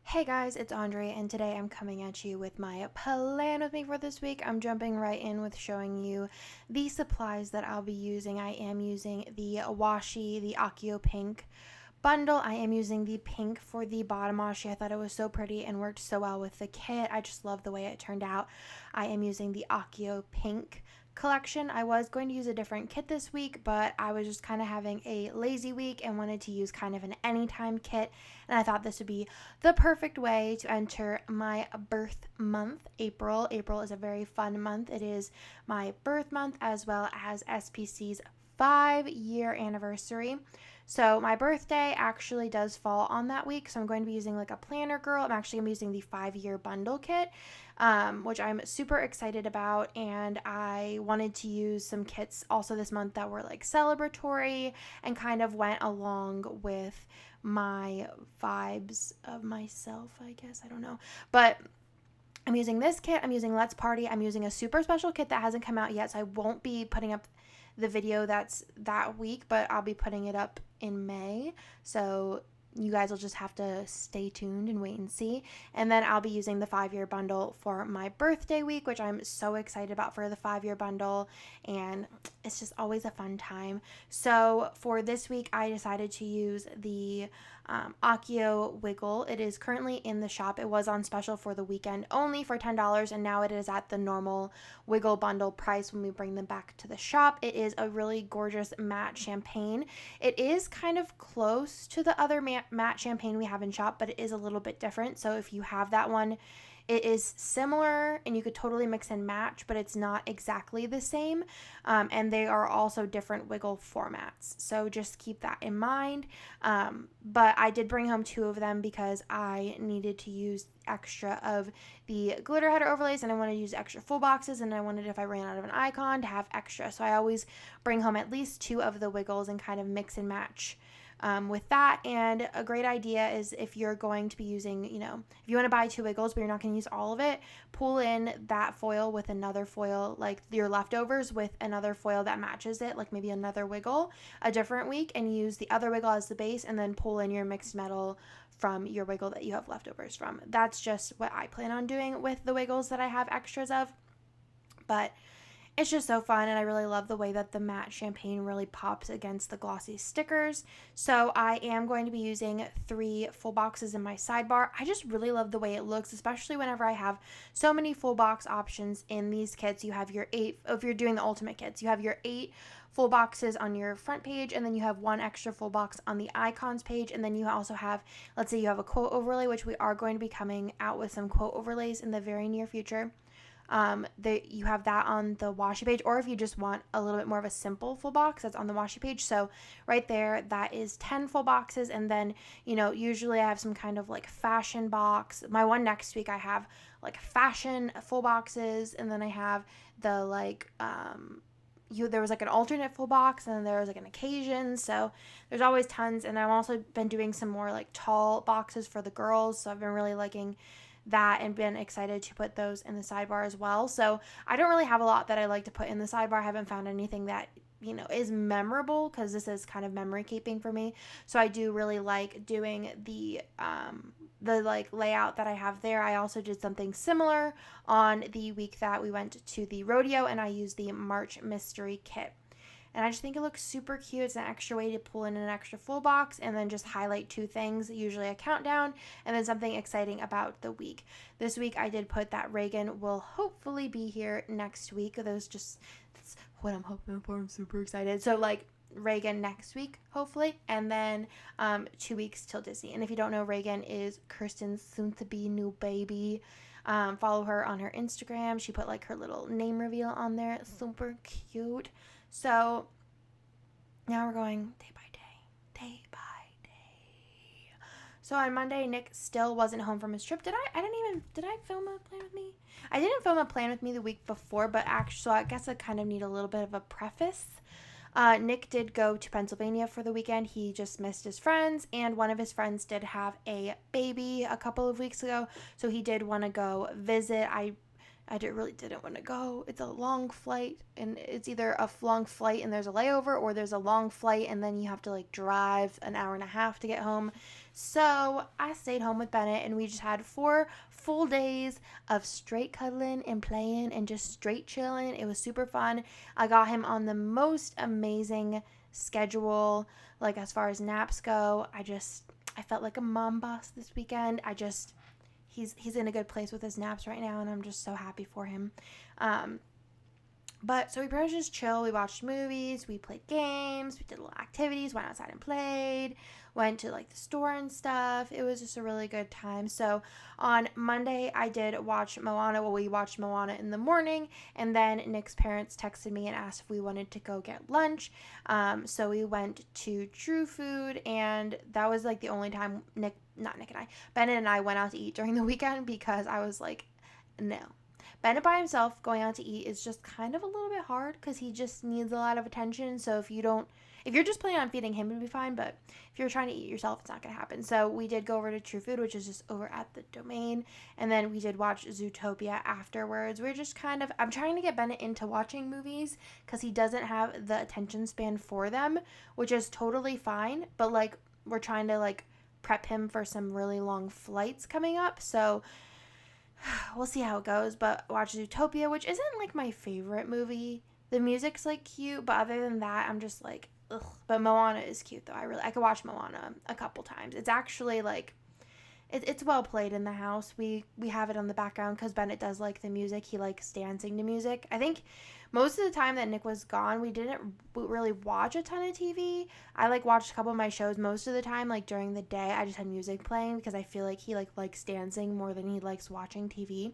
Hey guys, it's Andre, and today I'm coming at you with my plan with me for this week. I'm jumping right in with showing you the supplies that I'll be using. I am using the washi, the Accio pink bundle. I am using the pink for the bottom washi. I thought it was so pretty and worked so well with the kit. I just love the way it turned out. I am using the Accio pink collection. I was going to use a different kit this week, but I was just kind of having a lazy week and wanted to use kind of an anytime kit, and I thought this would be the perfect way to enter my birth month, April. April is a very fun month. It is my birth month as well as SPC's 5-year anniversary. So my birthday actually does fall on that week, so I'm going to be using like a planner girl. I'm actually using the 5-year bundle kit, which I'm super excited about, and I wanted to use some kits also this month that were like celebratory and kind of went along with my vibes of myself, I guess. I don't know. But I'm using this kit. I'm using Let's Party. I'm using a super special kit that hasn't come out yet, so I won't be putting up the video that's that week, but I'll be putting it up in May. So you guys will just have to stay tuned and wait and see. And then I'll be using the 5-year bundle for my birthday week, which I'm so excited about for the 5-year bundle. And it's just always a fun time. So for this week, I decided to use the Accio Wiggle. It is currently in the shop. It was on special for the weekend only for $10, and now it is at the normal Wiggle bundle price when we bring them back to the shop. It is a really gorgeous matte champagne. It is kind of close to the other matte champagne we have in shop, but it is a little bit different. So if you have that one, it is similar and you could totally mix and match, but it's not exactly the same. And they are also different Wiggle formats. So just keep that in mind. But I did bring home 2 of them because I needed to use extra of the glitter header overlays, and I wanted to use extra full boxes, and I wanted, if I ran out of an icon, to have extra. So I always bring home at least 2 of the Wiggles and kind of mix and match with that. And a great idea is if you're going to be using, if you want to buy 2 Wiggles but you're not going to use all of it, pull in that foil with another foil, like your leftovers with another foil that matches it, like maybe another Wiggle a different week, and use the other Wiggle as the base, and then pull in your mixed metal from your Wiggle that you have leftovers from. That's just what I plan on doing with the Wiggles that I have extras of. But it's just so fun, and I really love the way that the matte champagne really pops against the glossy stickers. So I am going to be using 3 full boxes in my sidebar. I just really love the way it looks, especially whenever I have so many full box options in these kits. You have your 8, if you're doing the ultimate kits, you have your 8 full boxes on your front page, and then you have 1 extra full box on the icons page, and then you also have, let's say you have a quote overlay, which we are going to be coming out with some quote overlays in the very near future. You have that on the washi page, or if you just want a little bit more of a simple full box, that's on the washi page. So right there, that is 10 full boxes. And then, usually I have some kind of like fashion box. My one next week, I have like fashion full boxes, and then I have the like, there was like an alternate full box, and then there was like an occasion. So there's always tons. And I've also been doing some more like tall boxes for the girls. So I've been really liking that and been excited to put those in the sidebar as well. So I don't really have a lot that I like to put in the sidebar. I haven't found anything that is memorable, because this is kind of memory keeping for me. So I do really like doing the like layout that I have there. I also did something similar on the week that we went to the rodeo, and I used the March mystery kit. And I just think it looks super cute. It's an extra way to pull in an extra full box and then just highlight 2 things, usually a countdown and then something exciting about the week. This week I did put that Reagan will hopefully be here next week. That's what I'm hoping for. I'm super excited. So like Reagan next week, hopefully, and then 2 weeks till Disney. And if you don't know, Reagan is Kirsten's soon-to-be new baby. Follow her on her Instagram. She put like her little name reveal on there. It's super cute. So now we're going day by day. So on Monday, Nick still wasn't home from his trip. Did I film a plan with me? I didn't film a plan with me the week before, but actually, so I guess I kind of need a little bit of a preface. Nick did go to Pennsylvania for the weekend. He just missed his friends, and one of his friends did have a baby a couple of weeks ago, so he did want to go visit. I really didn't want to go. It's a long flight, and it's either a long flight and there's a layover, or there's a long flight and then you have to like drive an hour and a half to get home. So I stayed home with Bennett and we just had 4 full days of straight cuddling and playing and just straight chilling. It was super fun. I got him on the most amazing schedule, like as far as naps go. I felt like a mom boss this weekend. He's in a good place with his naps right now, and I'm just so happy for him. But so we pretty much just chill. We watched movies, we played games, we did little activities, went outside and played, went to like the store and stuff. It was just a really good time. So on Monday, I did watch Moana. Well, we watched Moana in the morning, and then Nick's parents texted me and asked if we wanted to go get lunch. So we went to True Food, and that was like the only time Bennett and I went out to eat during the weekend because I was like, no. Bennett by himself going out to eat is just kind of a little bit hard because he just needs a lot of attention. So if you're just planning on feeding him, it'll be fine. But if you're trying to eat yourself, it's not going to happen. So we did go over to True Food, which is just over at the Domain. And then we did watch Zootopia afterwards. I'm trying to get Bennett into watching movies because he doesn't have the attention span for them, which is totally fine. But like, we're trying to like prep him for some really long flights coming up. So we'll see how it goes, but watch Zootopia, which isn't like my favorite movie. The music's like cute, but other than that, I'm just like, ugh. But Moana is cute though. I could watch Moana a couple times. It's actually like, it's well played in the house. We have it on the background because Bennett does like the music. He likes dancing to music. I think most of the time that Nick was gone, we didn't really watch a ton of TV. I like watched a couple of my shows most of the time. Like during the day, I just had music playing because I feel like he likes dancing more than he likes watching TV.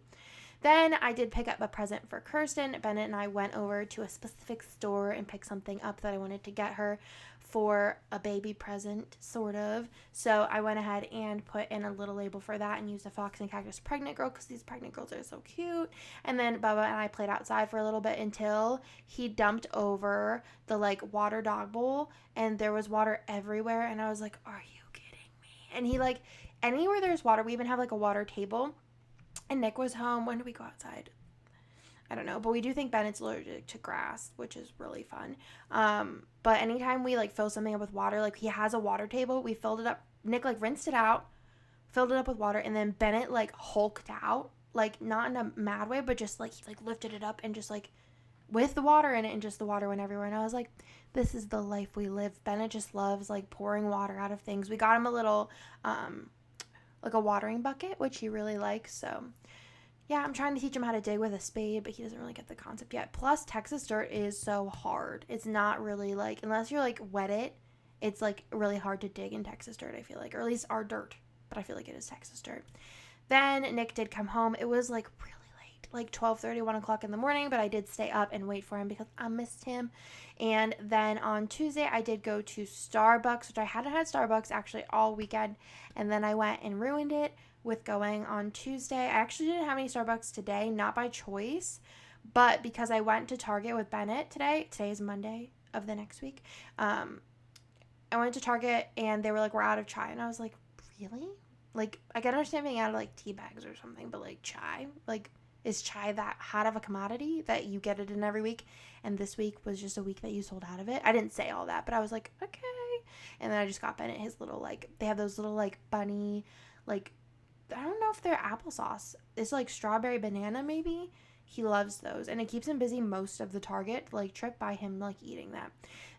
Then I did pick up a present for Kirsten. Bennett and I went over to a specific store and picked something up that I wanted to get her for a baby present, sort of. So I went ahead and put in a little label for that and used a Fox and Cactus pregnant girl because these pregnant girls are so cute. And then Bubba and I played outside for a little bit until he dumped over the like water dog bowl and there was water everywhere. And I was like, are you kidding me? And he like, anywhere there's water, we even have like a water table. And Nick was home. When did we go outside? I don't know. But we do think Bennett's allergic to grass, which is really fun. But anytime we like fill something up with water, like he has a water table, we filled it up. Nick like rinsed it out, filled it up with water, and then Bennett like hulked out. Like not in a mad way, but just like he like lifted it up and just like with the water in it and just the water went everywhere. And I was like, this is the life we live. Bennett just loves like pouring water out of things. We got him a little like a watering bucket, which he really likes. So yeah, I'm trying to teach him how to dig with a spade, but he doesn't really get the concept yet. Plus, Texas dirt is so hard. It's not really like, unless you're like wet it, it's like really hard to dig in Texas dirt, I feel like. Or at least our dirt, but I feel like it is Texas dirt. Then Nick did come home. It was like really late, like 12:30, 1 o'clock in the morning, but I did stay up and wait for him because I missed him. And then on Tuesday, I did go to Starbucks, which I hadn't had Starbucks actually all weekend. And then I went and ruined it with going on Tuesday. I actually didn't have any Starbucks today, not by choice, but because I went to Target with Bennett today. Today is Monday of the next week. I went to Target and they were like, we're out of chai. And I was like, really? Like, I can understand being out of like tea bags or something, but like chai? Like, is chai that hot of a commodity that you get it in every week? And this week was just a week that you sold out of it. I didn't say all that, but I was like, okay. And then I just got Bennett his little like, they have those little like bunny, like, I don't know if they're applesauce. It's like strawberry banana maybe. He loves those. And it keeps him busy most of the Target like trip by him like eating that.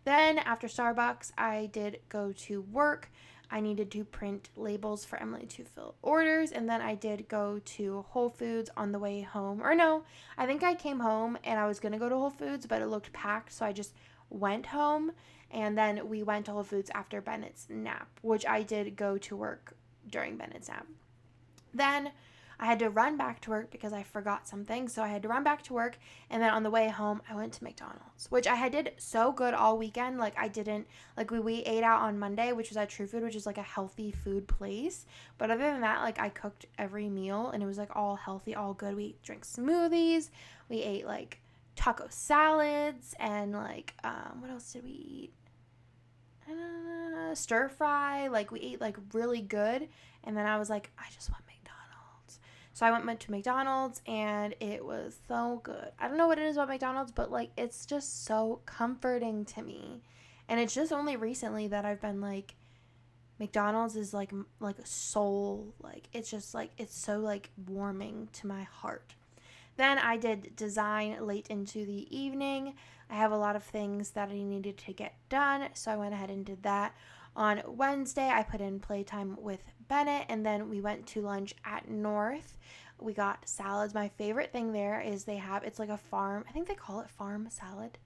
Then after Starbucks, I did go to work. I needed to print labels for Emily to fill orders. And then I did go to Whole Foods on the way home. Or no, I think I came home and I was going to go to Whole Foods, but it looked packed. So I just went home. And then we went to Whole Foods after Bennett's nap, which I did go to work during Bennett's nap. Then I had to run back to work because I forgot something. So I had to run back to work. And then on the way home, I went to McDonald's, which I did so good all weekend. Like I didn't, like we ate out on Monday, which was at True Food, which is like a healthy food place. But other than that, like I cooked every meal and it was like all healthy, all good. We drank smoothies. We ate like taco salads and like, what else did we eat? Stir fry. Like we ate like really good. And then I was like, I just want McDonald's. So I went to McDonald's and it was so good. I don't know what it is about McDonald's, but like it's just so comforting to me. And it's just only recently that I've been like McDonald's is like soul, like it's just like it's so like warming to my heart. Then I did design late into the evening. I have a lot of things that I needed to get done, so I went ahead and did that. On Wednesday, I put in playtime with Bennett, and then we went to lunch at North. We got salads. My favorite thing there is it's like a farm, I think they call it farm salad.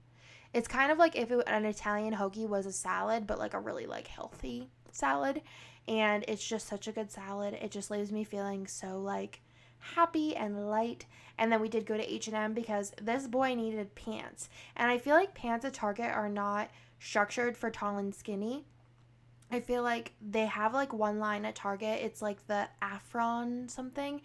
It's kind of like if an Italian hoagie was a salad, but like a really like healthy salad. And it's just such a good salad. It just leaves me feeling so like happy and light. And then we did go to H&M because this boy needed pants. And I feel like pants at Target are not structured for tall and skinny. I feel like they have like one line at Target. It's like the Afron something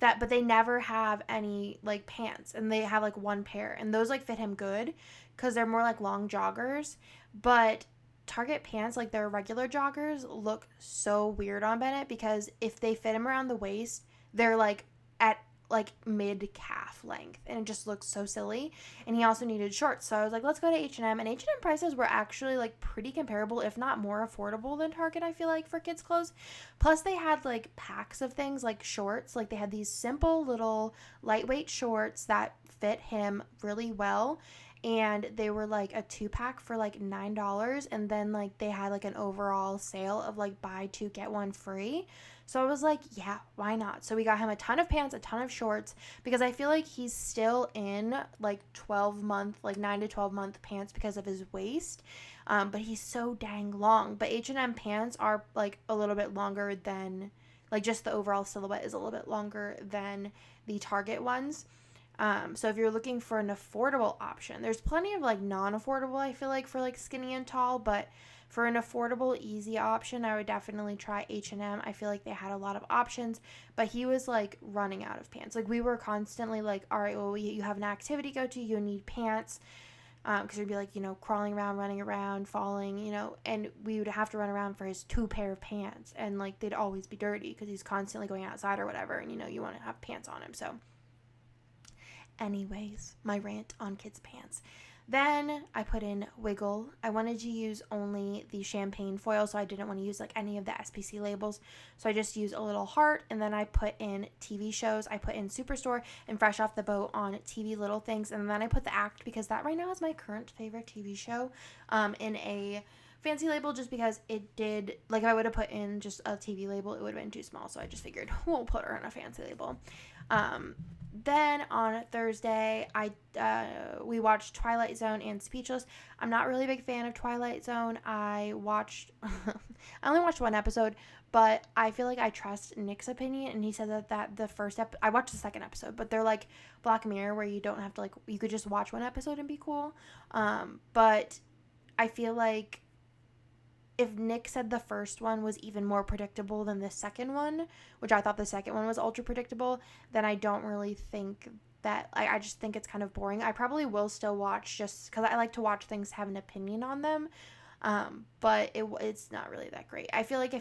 but they never have any like pants, and they have like one pair, and those like fit him good because they're more like long joggers. But Target pants, like their regular joggers, look so weird on Bennett because if they fit him around the waist, they're like at like mid calf length, and it just looks so silly. And he also needed shorts, so I was like, let's go to H&M. And H&M prices were actually like pretty comparable, if not more affordable than Target, I feel like, for kids clothes. Plus they had like packs of things like shorts. Like they had these simple little lightweight shorts that fit him really well, and they were like a 2-pack for like $9. And then like they had like an overall sale of like buy 2 get 1 free. So I was like, yeah, why not? So we got him a ton of pants, a ton of shorts, because I feel like he's still in like 9 to 12 month pants because of his waist. But he's so dang long. But H&M pants are like a little bit longer than, like just the overall silhouette is a little bit longer than the Target ones. So if you're looking for an affordable option, there's plenty of like non-affordable, I feel like, for like skinny and tall, but for an affordable, easy option, I would definitely try H&M. I feel like they had a lot of options, but he was like running out of pants. Like we were constantly like, all right, well, you have an activity to go to, you need pants. Because we'd be like, crawling around, running around, falling, and we would have to run around for his 2 pair of pants, and like they'd always be dirty because he's constantly going outside or whatever, and you want to have pants on him. So anyways, my rant on kids' pants. Then I put in Wiggle. I wanted to use only the champagne foil, so I didn't want to use like any of the SPC labels. So I just used a little heart, and then I put in TV shows. I put in Superstore and Fresh Off the Boat on TV Little Things, and then I put The Act because that right now is my current favorite TV show in a fancy label, just because it did, like if I would have put in just a TV label, it would have been too small, so I just figured we'll put her in a fancy label. Then on Thursday, we watched Twilight Zone and Speechless. I'm not really a big fan of Twilight Zone. I only watched one episode, but I feel like I trust Nick's opinion, and he said that the first I watched the second episode, but they're like Black Mirror where you don't have to you could just watch one episode and be cool. But I feel like if Nick said the first one was even more predictable than the second one, which I thought the second one was ultra predictable, then I don't really think that, I just think it's kind of boring. I probably will still watch just because I like to watch things, have an opinion on them, but it's not really that great. I feel like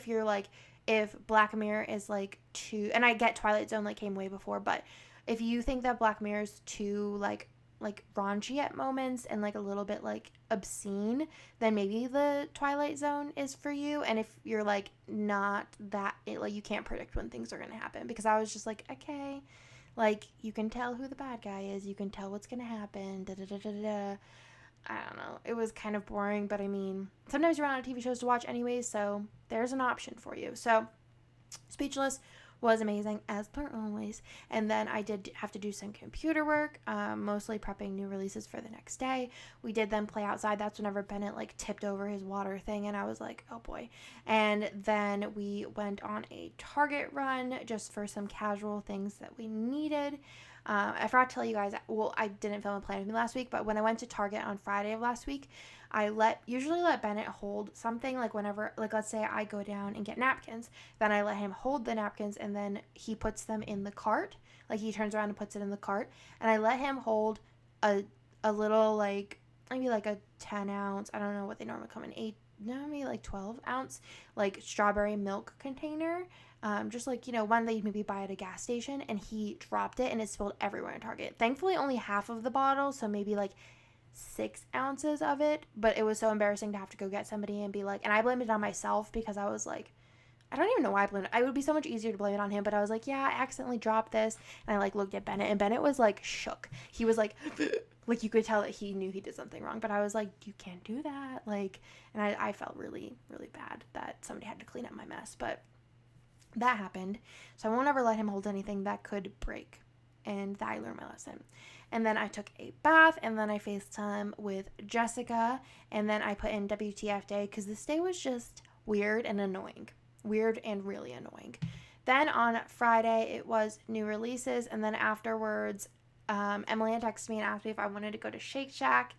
if Black Mirror is like too, and I get Twilight Zone like came way before, but if you think that Black Mirror is too like raunchy at moments and like a little bit like obscene, then maybe the Twilight Zone is for you. And if you're like not that, like you can't predict when things are going to happen, because I was just like, okay, like you can tell who the bad guy is, you can tell what's going to happen, da da da da da. I don't know, it was kind of boring, but I mean, sometimes you run out of TV shows to watch anyways, so there's an option for you. So Speechless was amazing as per always. And then I did have to do some computer work, mostly prepping new releases for the next day. We did then play outside. That's whenever Bennett like tipped over his water thing, and I was like, oh boy. And then we went on a Target run just for some casual things that we needed. I forgot to tell you guys, well, I didn't film a plan with me last week, but when I went to Target on Friday of last week, I usually let Bennett hold something, like whenever, like let's say I go down and get napkins, then I let him hold the napkins, and then he puts them in the cart, like he turns around and puts it in the cart, and I let him hold a little, like maybe like a 10 ounce, I don't know what they normally come in, maybe like 12 ounce, like strawberry milk container, just like, one that you maybe buy at a gas station, and he dropped it and it spilled everywhere in Target. Thankfully only half of the bottle, so maybe like 6 ounces of it, but it was so embarrassing to have to go get somebody and be like, and I blamed it on myself because I was like, I don't even know why I blamed it. It would be so much easier to blame it on him, but I was like, yeah, I accidentally dropped this. And I like looked at Bennett, and Bennett was like shook. He was like, like you could tell that he knew he did something wrong, but I was like, you can't do that. Like, and I felt really, really bad that somebody had to clean up my mess, but that happened. So I won't ever let him hold anything that could break. And that I learned my lesson. And then I took a bath, and then I FaceTime with Jessica, and then I put in WTF day because this day was just weird and annoying. Weird and really annoying. Then on Friday, it was new releases, and then afterwards, Emily had texted me and asked me if I wanted to go to Shake Shack,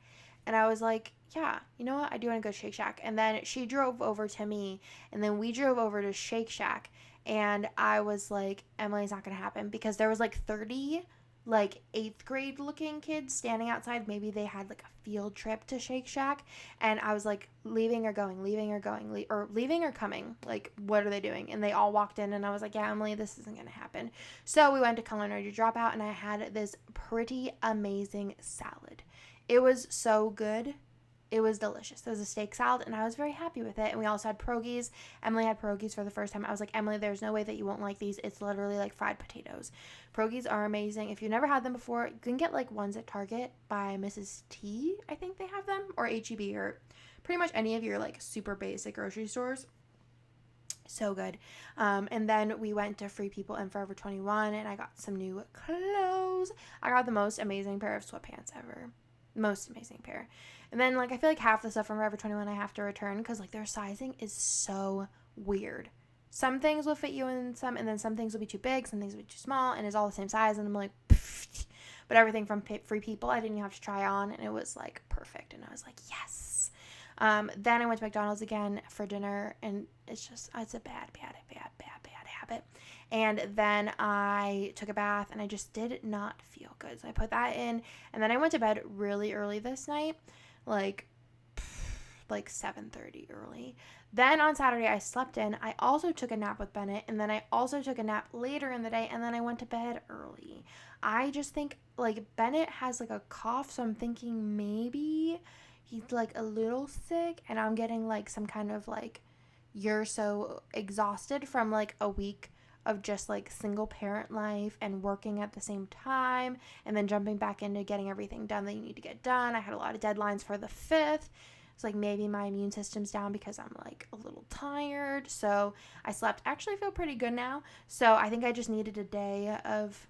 and I was like, yeah, you know what, I do want to go to Shake Shack. And then she drove over to me, and then we drove over to Shake Shack, and I was like, Emily's not going to happen, because there was like 30 like 8th grade looking kids standing outside. Maybe they had like a field trip to Shake Shack, and I was like, leaving or going, or leaving or coming, like what are they doing? And they all walked in, and I was like, yeah, Emily, this isn't gonna happen. So we went to Culinary Dropout, and I had this pretty amazing salad. It was so good. It was delicious. It was a steak salad, and I was very happy with it. And we also had pierogies. Emily had pierogies for the first time. I was like, Emily, there's no way that you won't like these. It's literally like fried potatoes. Pierogies are amazing. If you've never had them before, you can get like ones at Target by Mrs. T. I think they have them, or H-E-B, or pretty much any of your like super basic grocery stores. So good. And then we went to Free People and Forever 21, and I got some new clothes. I got the most amazing pair of sweatpants ever. Most amazing pair. And then like I feel like half the stuff from Forever 21 I have to return because like their sizing is so weird. Some things will fit you in some, and then some things will be too big, some things will be too small, and it's all the same size, and I'm like, pfft. But everything from Free People I didn't even have to try on, and it was like perfect, and I was like, yes. Then I went to McDonald's again for dinner, and it's a bad habit. And then I took a bath, and I just did not feel good. So I put that in, and then I went to bed really early this night, like 7:30 early. Then on Saturday I slept in. I also took a nap with Bennett, and then I also took a nap later in the day, and then I went to bed early. I just think like Bennett has like a cough, so I'm thinking maybe he's like a little sick, and I'm getting like some kind of like, you're so exhausted from like a week of just like single parent life and working at the same time, and then jumping back into getting everything done that you need to get done. I had a lot of deadlines for the 5th. It's like maybe my immune system's down because I'm like a little tired. So I slept. Actually, I feel pretty good now. So I think I just needed a day of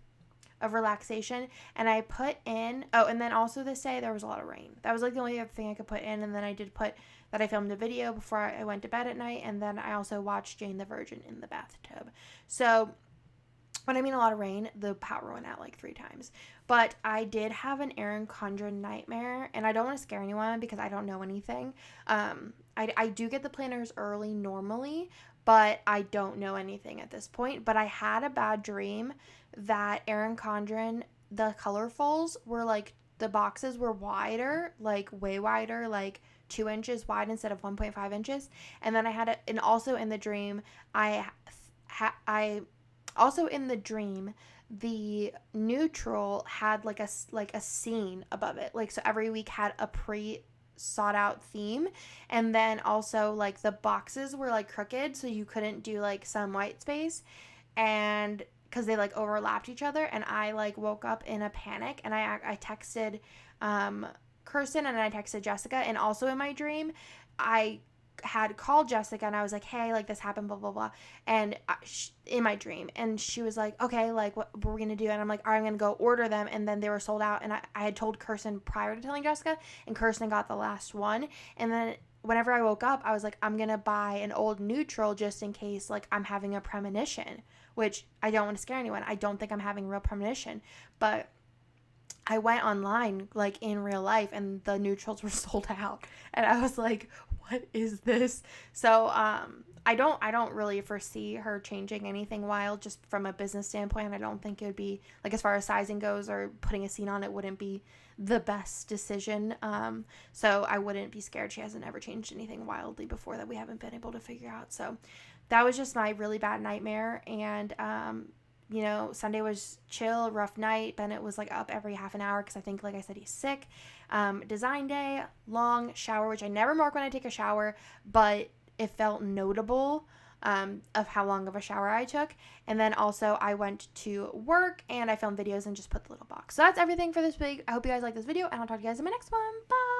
relaxation. And I put in, and then also this day there was a lot of rain. That was like the only other thing I could put in. And then I did put that I filmed a video before I went to bed at night, and then I also watched Jane the Virgin in the bathtub. So when I mean a lot of rain, the power went out like 3 times. But I did have an Erin Condren nightmare, and I don't want to scare anyone because I don't know anything. I do get the planners early normally, but I don't know anything at this point. But I had a bad dream that Erin Condren, the colorfuls were like, the boxes were wider, like way wider, like 2 inches wide instead of 1.5 inches. And then I had it, and also in the dream, also in the dream, the neutral had like a scene above it. Like, so every week had a sought out theme, and then also like the boxes were like crooked, so you couldn't do like some white space, and because they like overlapped each other. And I like woke up in a panic, and I texted Kirsten, and I texted Jessica, and also in my dream I had called Jessica, and I was like, hey, like this happened, blah blah blah, and in my dream, and she was like, okay, like what we're gonna do, and I'm like, all right, I'm gonna go order them, and then they were sold out, and I had told Kirsten prior to telling Jessica, and Kirsten got the last one. And then whenever I woke up, I was like, I'm gonna buy an old neutral just in case like I'm having a premonition, which I don't want to scare anyone. I don't think I'm having a real premonition, but I went online like in real life, and the neutrals were sold out, and I was like, what is this? So I don't really foresee her changing anything wild just from a business standpoint. I don't think it would be like, as far as sizing goes or putting a scene on it, wouldn't be the best decision. So I wouldn't be scared. She hasn't ever changed anything wildly before that we haven't been able to figure out. So that was just my really bad nightmare. And you know, Sunday was chill, rough night. Bennett was like up every half an hour because I think, like I said, he's sick. Design day, long shower, which I never mark when I take a shower, but it felt notable of how long of a shower I took. And then also I went to work and I filmed videos and just put the little box. So that's everything for this week. I hope you guys like this video, and I'll talk to you guys in my next one. Bye!